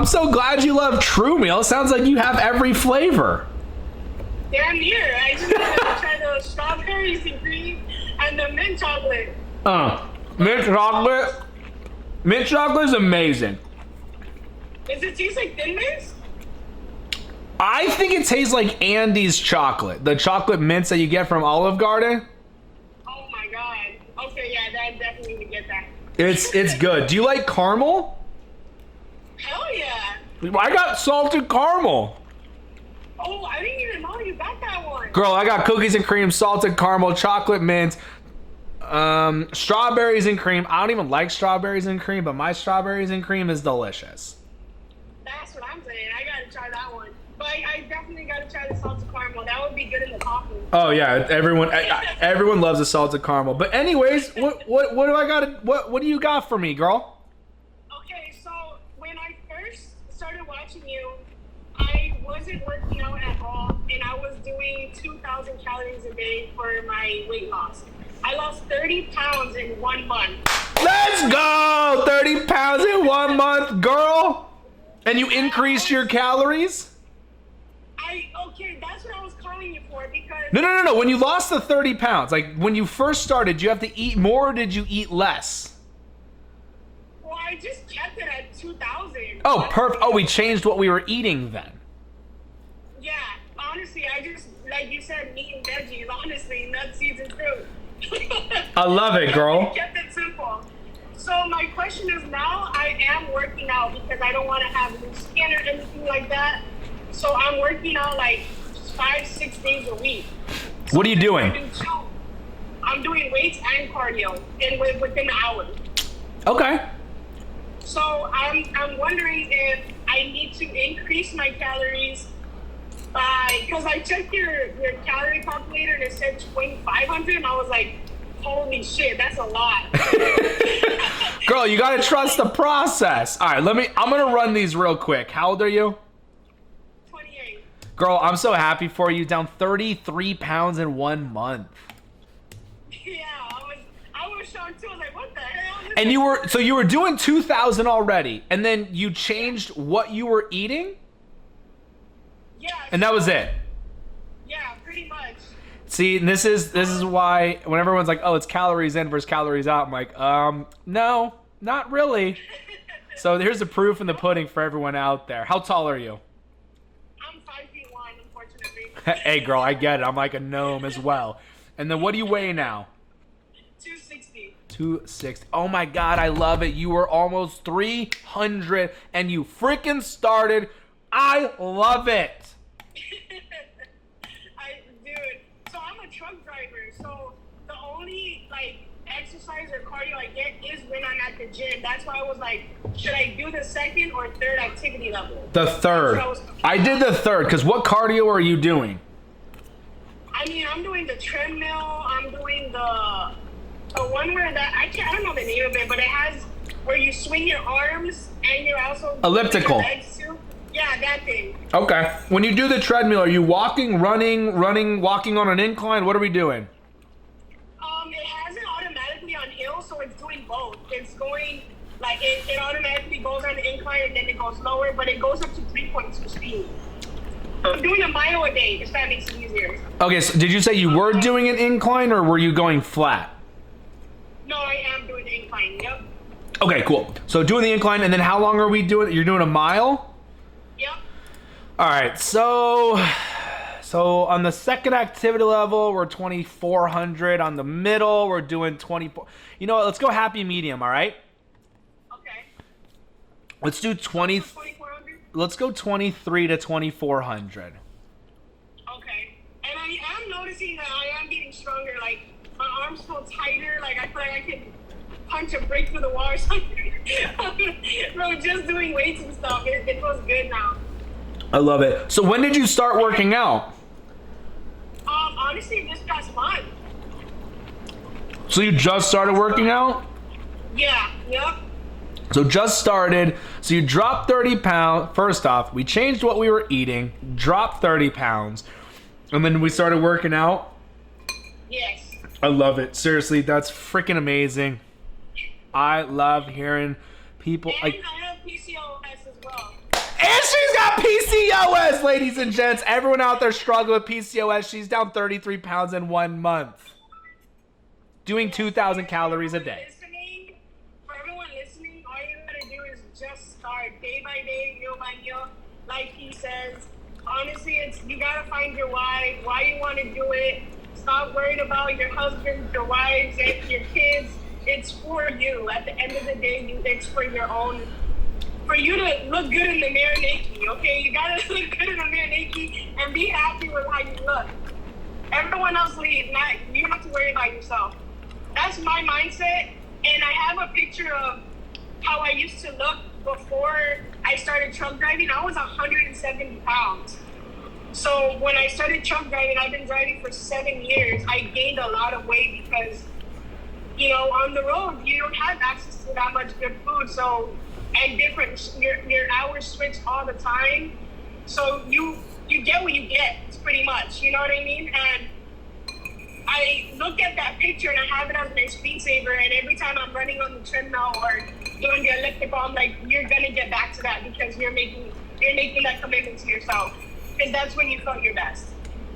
so glad you love True Meal. Sounds like you have every flavor. Damn near. I just want to try the strawberries and cream and the mint chocolate. Mint chocolate. Mint chocolate is amazing. Does it taste like Thin Mints? I think it tastes like Andy's chocolate, the chocolate mints that you get from Olive Garden. Oh my god. Okay, yeah, I definitely need to get that. It's good. Do you like caramel? Hell yeah. I got salted caramel. Oh, I didn't even know you got that one. Girl, I got cookies and cream, salted caramel, chocolate mint, strawberries and cream. I don't even like strawberries and cream, but my strawberries and cream is delicious. That's what I'm saying. I gotta try that one. But I definitely gotta try the salted caramel. That would be good in the coffee. Oh yeah, everyone loves the salted caramel. But anyways, what do you got for me, girl? Okay, so when I first started watching you, I wasn't working out at all, and I was doing 2,000 calories a day for my weight loss. I lost 30 pounds in 1 month. Let's go! 30 pounds in 1 month, girl. And you increased your calories? Okay, that's what I was calling you for, because... No. When you lost the 30 pounds, like when you first started, did you have to eat more or did you eat less? Well, I just kept it at 2,000. Oh, perfect. Oh, we changed what we were eating then. Yeah, honestly, I just, like you said, meat and veggies, honestly, nuts, seeds, and fruit. I love it, girl. I kept it simple. So my question is, now I am working out because I don't want to have loose skin or anything like that. So I'm working out like 5-6 days a week. So what are you doing? I'm doing weights and cardio within an hour. Okay. So I'm wondering if I need to increase my calories by, because I checked your calorie calculator and it said 2,500 and I was like, holy shit, that's a lot. Girl, you gotta trust the process. All right, I'm gonna run these real quick. How old are you? 28. Girl, I'm so happy for you. Down 33 pounds in 1 month. Yeah, I was shocked too. I was like, what the hell? And you were doing 2,000 already, and then you changed what you were eating? Yeah. And that was it. Yeah, pretty much. See, and this is why when everyone's like, oh, it's calories in versus calories out, I'm like, no, not really. So here's the proof in the pudding for everyone out there. How tall are you? I'm 5'1", unfortunately. Hey, girl, I get it. I'm like a gnome as well. And then what do you weigh now? 260. 260. Oh my God, I love it. You were almost 300 and you freaking started. I love it. Dude, so I'm a truck driver. So the only exercise or cardio I get is when I'm at the gym. That's why I was like, should I do the second or third activity level? The third. I did the third because what cardio are you doing? I mean, I'm doing the treadmill. I'm doing the one where I don't know the name of it, but it has where you swing your arms and you're also elliptical. Your legs too. Yeah, that thing. Okay. When you do the treadmill, are you walking, running, walking on an incline? What are we doing? It has it automatically on hill, so it's doing both. It's going it automatically goes on the incline and then it goes lower, but it goes up to 3.2 speed. I'm doing a mile a day, if that makes it easier. Okay, so did you say you were doing an incline or were you going flat? No, I am doing the incline, yep. Okay, cool. So doing the incline, and then how long are we doing? You're doing a mile? Yep. All right, so on the second activity level, we're 2,400. On the middle, we're doing 24. You know what? Let's go happy medium, all right? Okay. Let's do 20. 2,400? Let's go 23 to 2,400. Okay. And I am noticing that I am getting stronger. Like, my arms feel tighter. Like, I feel like I can punch a brick through the wall or something. Bro, just doing weights and stuff, it feels good now. I love it. So when did you start working out? Honestly, this past month. So you just started working out? Yeah, yep. So just started. So you dropped 30 pounds. First off, we changed what we were eating, dropped 30 pounds, and then we started working out. Yes. I love it. Seriously, that's freaking amazing. I love hearing people and like. I have PCOS as well. And she's got PCOS, ladies and gents. Everyone out there struggling with PCOS, she's down 33 pounds in 1 month. Doing 2,000 calories a day. For everyone listening, all you gotta do is just start day by day, meal by meal. Like he says, honestly, you gotta find your why you want to do it. Stop worried about your husband, your wives, and your kids. It's for you. At the end of the day, it's for your own. For you to look good in the mirror naked, okay? You gotta look good in the mirror naked and be happy with how you look. Everyone else leaves. You don't have to worry about yourself. That's my mindset, and I have a picture of how I used to look before I started truck driving. I was 170 pounds. So when I started truck driving, I've been driving for 7 years. I gained a lot of weight because, on the road, you don't have access to that much good food. So, and your hours switch all the time. So you get what you get, pretty much. You know what I mean? And I look at that picture and I have it as my screensaver, and every time I'm running on the treadmill or doing the elliptical, I'm like, you're gonna get back to that because you're making that commitment to yourself, because that's when you felt your best.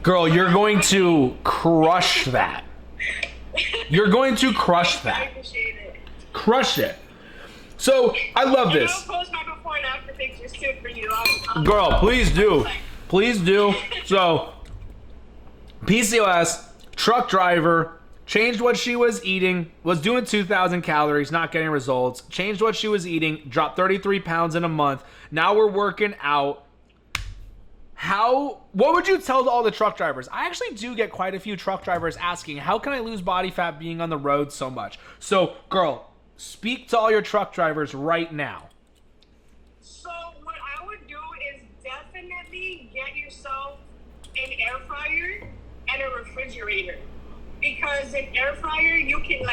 Girl, you're going to crush that. You're going to crush that. I appreciate it. Crush it. So I love this. I'll post my before and after pictures too for you. Girl, please do. Please do. So PCOS, truck driver, changed what she was eating, was doing 2,000 calories, not getting results, changed what she was eating, dropped 33 pounds in a month. Now we're working out. What would you tell all the truck drivers? I actually do get quite a few truck drivers asking, how can I lose body fat being on the road so much? So, girl, speak to all your truck drivers right now. So what I would do is definitely get yourself an air fryer and a refrigerator, because an air fryer, you can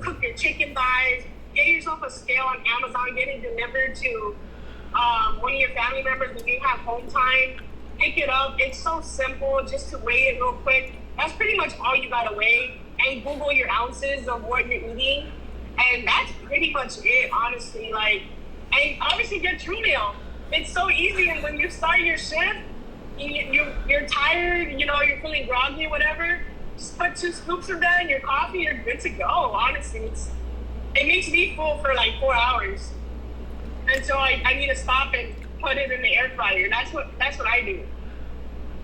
cook your chicken thighs. Get yourself a scale on Amazon, get it delivered to one of your family members when you have home time. Pick it up. It's so simple, just to weigh it real quick. That's pretty much all you gotta weigh, and Google your ounces of what you're eating, and that's pretty much it, honestly. And obviously get True Meal. It's so easy, and when you start your shift, you're tired, you're feeling groggy, whatever, just put 2 scoops of that in your coffee, you're good to go. Honestly, it makes me full for 4 hours, and so I need to stop and put it in the air fryer. That's what I do.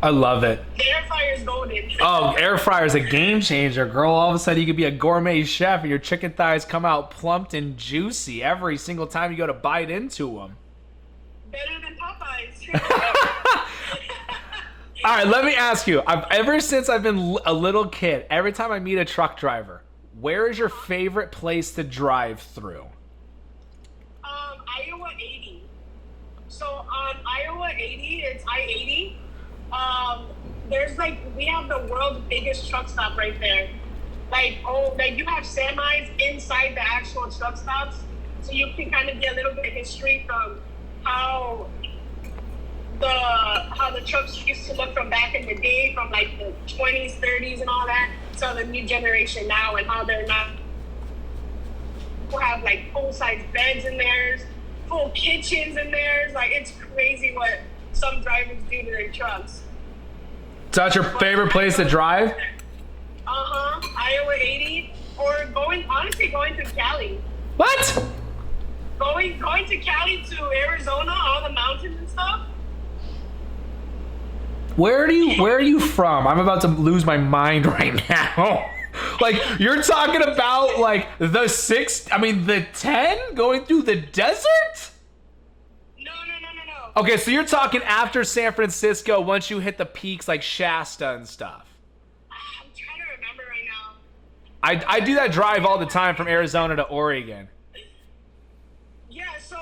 I love it. The air fryer is golden. Oh, air fryer is a game changer, girl. All of a sudden you could be a gourmet chef and your chicken thighs come out plumped and juicy every single time you go to bite into them. Better than Popeyes. All right, let me ask you. Ever since I've been a little kid, every time I meet a truck driver, where is your favorite place to drive through? Iowa 80. So on Iowa 80, it's I-80. We have the world's biggest truck stop right there. You have semis inside the actual truck stops, so you can kind of get a little bit of history from how the trucks used to look from back in the day, from the 20s, 30s, and all that, to the new generation now, and how they're not. People have full-size beds in theirs, full kitchens in theirs. It's crazy what some drivers do to their trucks. So that's your favorite place to drive? Iowa 80, or going to Cali. What? Going to Cali to Arizona, all the mountains and stuff. Where are you from? I'm about to lose my mind right now. You're talking about the 10 going through the desert? No. Okay, so you're talking after San Francisco, once you hit the peaks like Shasta and stuff. I'm trying to remember right now. I do that drive all the time from Arizona to Oregon. Yeah, so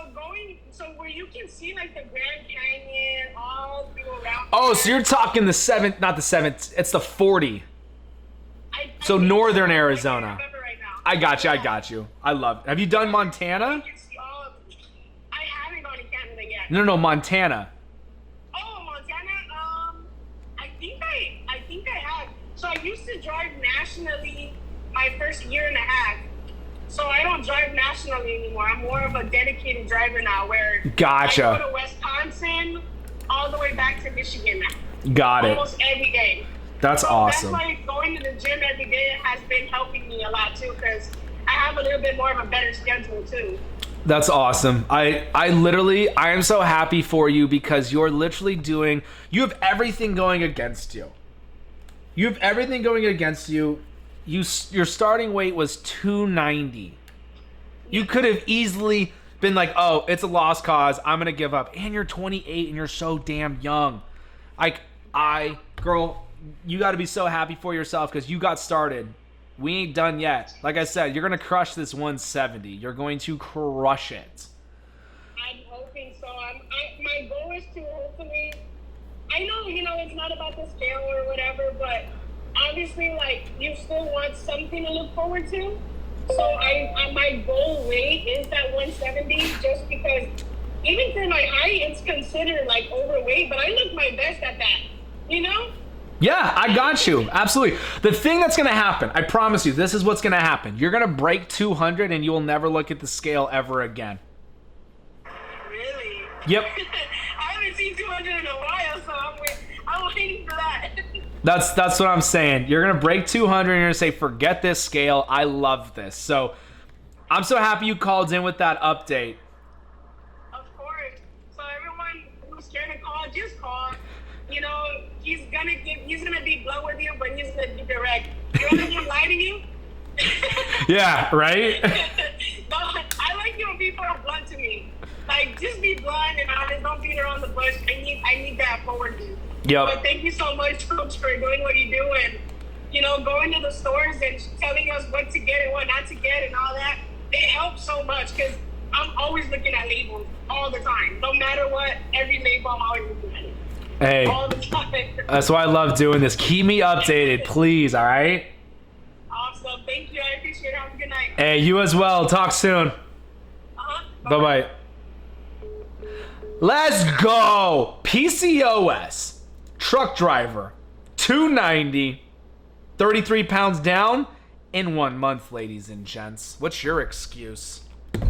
where you can see the Grand Canyon all through around. Oh, so you're talking the 7th, not the 7th, it's the 40. So northern Arizona. I can't remember right now. I got you. I love it. Have you done Montana? I haven't gone to Canada yet. No, Montana. Oh, Montana. I think I have. So I used to drive nationally my first year and a half. So I don't drive nationally anymore. I'm more of a dedicated driver now where Gotcha. I go to Wisconsin all the way back to Michigan now. Got it. Almost every day. That's awesome. That's why going to the gym every day has been helping me a lot too, because I have a little bit more of a better schedule too. That's awesome. I am so happy for you because you're literally you have everything going against you. You have everything going against you. Your starting weight was 290. You could have easily been like, oh, it's a lost cause. I'm going to give up. And you're 28 and you're so damn young. Girl, you got to be so happy for yourself because you got started. We ain't done yet. Like I said, you're going to crush this 170. You're going to crush it. I'm hoping so. My goal is to hopefully, I know, it's not about the scale or whatever, but obviously, like, you still want something to look forward to. So my goal weight is that 170 just because even for my height, it's considered like overweight, but I look my best at that, Yeah, I got you. Absolutely. The thing that's going to happen, I promise you, this is what's going to happen. You're going to break 200 and you will never look at the scale ever again. Really? Yep. I haven't seen 200 in a while, so I'm waiting for that. That's what I'm saying. You're going to break 200 and you're going to say, forget this scale. I love this. So I'm so happy you called in with that update. Of course. So everyone who's scared to call, just call. He's gonna be blunt with you, but he's gonna be direct. You want him to lie to you? Yeah, right? I like when people are blunt to me. Like, just be blunt and honest. Don't beat around the bush. I need that forward view. Yep. But thank you so much, Coach, for doing what you do and, going to the stores and telling us what to get and what not to get and all that. It helps so much because I'm always looking at labels all the time. No matter what, every label I'm always looking at it. Hey, all the time. That's why I love doing this. Keep me updated, please, all right? Awesome. Thank you. I appreciate it. Have a good night. Hey, you as well. Talk soon. Bye-bye. Let's go. PCOS. Truck driver. 290. 33 pounds down in 1 month, ladies and gents. What's your excuse?